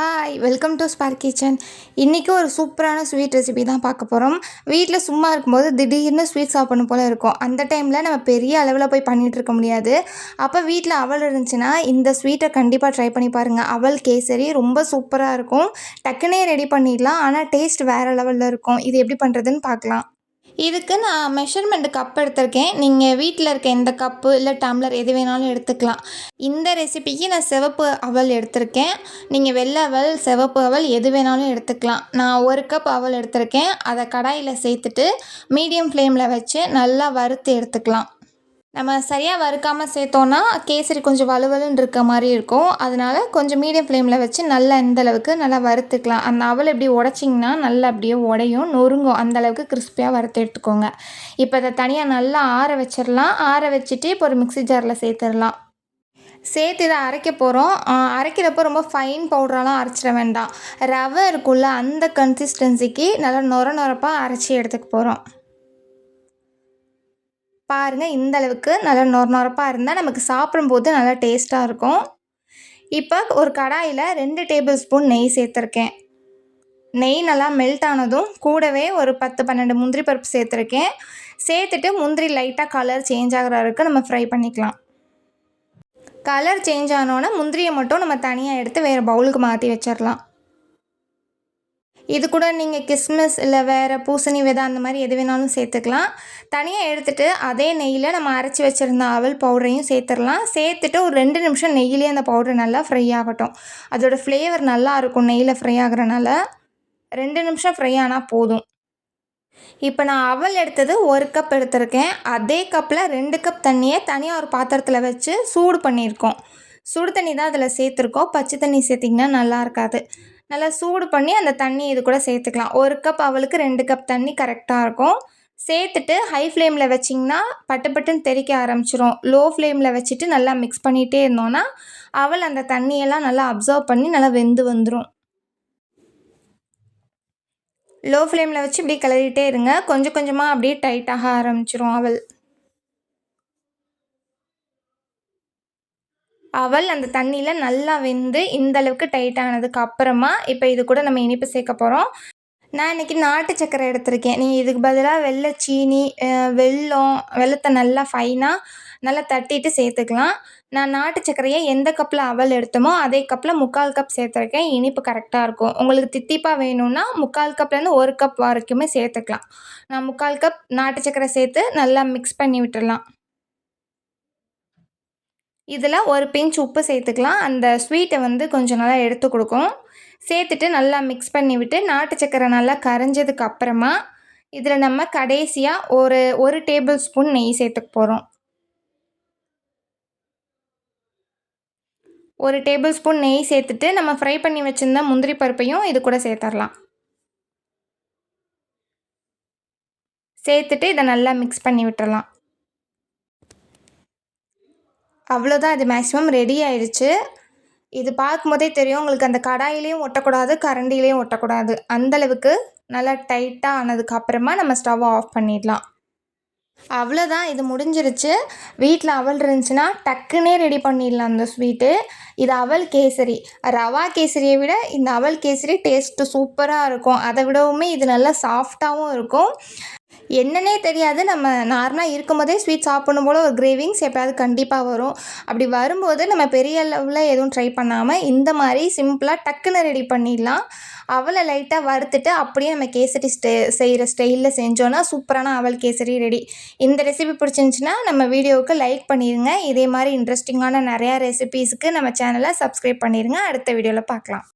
Hi welcome to spark kitchen. இன்றைக்கி ஒரு சூப்பரான ஸ்வீட் ரெசிபி தான் பார்க்க போகிறோம். வீட்டில் சும்மா இருக்கும்போது திடீர்னு ஸ்வீட் சாப்பிடணும் போல் இருக்கும். அந்த டைமில் நம்ம பெரிய அளவில் போய் பண்ணிகிட்டு இருக்க முடியாது. அப்போ வீட்டில் அவல் இருந்துச்சுன்னா இந்த ஸ்வீட்டை கண்டிப்பாக ட்ரை பண்ணி பாருங்கள். அவல் கேசரி ரொம்ப சூப்பராக இருக்கும். டக்குனே ரெடி பண்ணிடலாம், ஆனால் டேஸ்ட் வேறு லெவலில் இருக்கும். இது எப்படி பண்ணுறதுன்னு பார்க்கலாம். இதுக்கு நான் மெஷர்மெண்ட் கப் எடுத்திருக்கேன். நீங்கள் வீட்டில் இருக்க எந்த கப்பு இல்லை டம்ளர் எது வேணாலும் எடுத்துக்கலாம். இந்த ரெசிபிக்கு நான் சிவப்பு அவல் எடுத்திருக்கேன். நீங்கள் வெள்ளை அவல், சிவப்பு அவல் எது வேணாலும் எடுத்துக்கலாம். நான் 1 கப் அவல் எடுத்திருக்கேன். அதை கடாயில் சேர்த்துட்டு மீடியம் ஃப்ளேமில் வச்சு நல்லா வறுத்து எடுத்துக்கலாம். நம்ம சரியாக வறுக்காமல் சேர்த்தோன்னா கேசரி கொஞ்சம் வலுவலுன்னு இருக்க மாதிரி இருக்கும். அதனால் கொஞ்சம் மீடியம் ஃப்ளேமில் வச்சு நல்லா இந்தளவுக்கு நல்லா வறுத்துக்கலாம். அந்த அவல் எப்படி உடைச்சிங்கன்னா நல்லா அப்படியே உடையும், நொறுங்கும். அந்தளவுக்கு கிறிஸ்பியாக வறுத்து எடுத்துக்கோங்க. இப்போ அதை தனியாக நல்லா ஆற வச்சிடலாம். ஆற வச்சுட்டு இப்போ ஒரு மிக்ஸி ஜாரில் சேர்த்துடலாம். சேர்த்து இதை அரைக்க போகிறோம். அரைக்கிறப்போ ரொம்ப ஃபைன் பவுடரெலாம் அரைச்சிட வேண்டாம். ரவை இருக்குல்ல, அந்த கன்சிஸ்டன்சிக்கு நல்லா நொரப்பாக அரைச்சி எடுத்துக்க போகிறோம். பாருங்கள், இந்த அளவுக்கு நல்லா நொரப்பாக இருந்தால் நமக்கு சாப்பிடும்போது நல்லா டேஸ்ட்டாக இருக்கும். இப்போ ஒரு கடாயில் 2 டேபிள் ஸ்பூன் நெய் சேர்த்துருக்கேன். நெய் நல்லா மெல்ட் ஆனதும் கூடவே ஒரு 10-12 முந்திரி பருப்பு சேர்த்துருக்கேன். சேர்த்துட்டு முந்திரி லைட்டாக கலர் சேஞ்ச் ஆகிற வரைக்கும் நம்ம ஃப்ரை பண்ணிக்கலாம். கலர் சேஞ்ச் ஆனோன்னே முந்திரியை மட்டும் நம்ம தனியாக எடுத்து வேறு பவுலுக்கு மாற்றி வச்சிடலாம். இது கூட நீங்கள் கிஸ்மிஸ் இல்லை வேறு பூசணி விதை அந்த மாதிரி எது வேணாலும் சேர்த்துக்கலாம். தனியாக எடுத்துகிட்டு அதே நெய்யில் நம்ம அரைச்சி வச்சுருந்த அவல் பவுடரையும் சேர்த்துடலாம். சேர்த்துட்டு ஒரு 2 நிமிஷம் நெய்யிலே அந்த பவுடர் நல்லா ஃப்ரை ஆகட்டும். அதோடய ஃப்ளேவர் நல்லா இருக்கும் நெய்யில் ஃப்ரை ஆகிறனால. 2 நிமிஷம் ஃப்ரை ஆனால் போதும். இப்போ நான் அவல் எடுத்தது 1 கப் எடுத்திருக்கேன். அதே கப்பில் 2 கப் தண்ணியை தனியாக ஒரு பாத்திரத்தில் வச்சு சூடு பண்ணியிருக்கோம். சுடு தண்ணி தான் அதில் சேர்த்துருக்கோம். பச்சை தண்ணி சேர்த்திங்கன்னா நல்லா இருக்காது. நல்லா சூடு பண்ணி அந்த தண்ணி இது கூட சேர்த்துக்கலாம். 1 கப் அவலுக்கு 2 கப் தண்ணி கரெக்டாக இருக்கும். சேர்த்துட்டு ஹை ஃப்ளேமில் வச்சிங்கன்னா பட்டுன்னு தெறிக்க ஆரம்பிச்சிரும். லோ ஃப்ளேமில் வச்சுட்டு நல்லா மிக்ஸ் பண்ணிகிட்டே இருந்தோன்னா அவல் அந்த தண்ணியெல்லாம் நல்லா அப்சர்வ் பண்ணி நல்லா வெந்து வந்துடும். லோ ஃப்ளேமில் வச்சு இப்படி கிளறிட்டே இருங்க. கொஞ்சம் கொஞ்சமாக அப்படியே டைட்டாக ஆரம்பிச்சிரும் அவல். அவல் அந்த தண்ணியில் நல்லா வெந்து இந்தளவுக்கு டைட் ஆனதுக்கு அப்புறமா இப்போ இது கூட நம்ம இனிப்பு சேர்க்க போகிறோம். நான் இன்றைக்கி நாட்டு சர்க்கரை எடுத்திருக்கேன். நீங்கள் இதுக்கு பதிலாக வெள்ளை சீனி, வெல்லத்தை நல்லா ஃபைனாக நல்லா தட்டிட்டு சேர்த்துக்கலாம். நான் நாட்டு சர்க்கரையை எந்த கப்பில் அவல் எடுத்தோமோ அதே கப்பில் 3/4 கப் சேர்த்துருக்கேன். இனிப்பு கரெக்டாக இருக்கும். உங்களுக்கு தித்திப்பாக வேணும்னா 3/4 கப்லேருந்து 1 கப் வரைக்குமே சேர்த்துக்கலாம். நான் 3/4 கப் நாட்டு சர்க்கரை சேர்த்து நல்லா மிக்ஸ் பண்ணி விட்டுடலாம். இதில் ஒரு பிஞ்ச் உப்பு சேர்த்துக்கலாம். அந்த ஸ்வீட்டை கொஞ்சம் நல்லா எடுத்து கொடுக்கும். சேர்த்துட்டு நல்லா மிக்ஸ் பண்ணி விட்டு நாட்டு சர்க்கரை நல்லா கரைஞ்சதுக்கு அப்புறமா இதில் நம்ம கடைசியாக ஒரு டேபிள் ஸ்பூன் நெய் சேர்த்துக்க போகிறோம். 1 டேபிள் ஸ்பூன் நெய் சேர்த்துட்டு நம்ம ஃப்ரை பண்ணி வச்சுருந்த முந்திரி பருப்பையும் இது கூட சேர்த்துடலாம். சேர்த்துட்டு இதை நல்லா மிக்ஸ் பண்ணி விட்டுறலாம். அவ்வளோதான், இது மேக்ஸிமம் ரெடி ஆயிடுச்சு. இது பார்க்கும்போதே தெரியும் உங்களுக்கு, அந்த கடாயிலையும் ஒட்டக்கூடாது, கரண்டிலையும் ஒட்டக்கூடாது. அந்தளவுக்கு நல்லா டைட்டாக ஆனதுக்கு அப்புறமா நம்ம ஸ்டவ்வை ஆஃப் பண்ணிடலாம். அவ்வளோதான், இது முடிஞ்சிருச்சு. வீட்டில் அவல் இருந்துச்சுன்னா டக்குன்னே ரெடி பண்ணிடலாம் அந்த ஸ்வீட்டு. இது அவல் கேசரி. ரவா கேசரியை விட இந்த அவல் கேசரி டேஸ்ட்டு சூப்பராக இருக்கும். அதை விடவுமே இது நல்லா சாஃப்டாகவும் இருக்கும். என்னன்னே தெரியாது, நம்ம நார்மலாக இருக்கும்போதே ஸ்வீட் சாப்பிடணும் போல் ஒரு கிரேவிங்ஸ் எப்போயாவது கண்டிப்பாக வரும். அப்படி வரும்போது நம்ம பெரிய அளவில் எதுவும் ட்ரை பண்ணாமல் இந்த மாதிரி சிம்பிளாக டக்குன்னு ரெடி பண்ணிடலாம். அவலை லைட்டாக வறுத்துட்டு அப்படியே நம்ம கேசரி செய்கிற ஸ்டைலில் செஞ்சோன்னா சூப்பரான அவல் கேசரி ரெடி. இந்த ரெசிபி பிடிச்சிருந்துச்சின்னா நம்ம வீடியோவுக்கு லைக் பண்ணிடுங்க. இதே மாதிரி இன்ட்ரெஸ்டிங்கான நிறையா ரெசிபீஸுக்கு நம்ம சேனலை சப்ஸ்கிரைப் பண்ணிடுங்க. அடுத்த வீடியோவில் பார்க்கலாம்.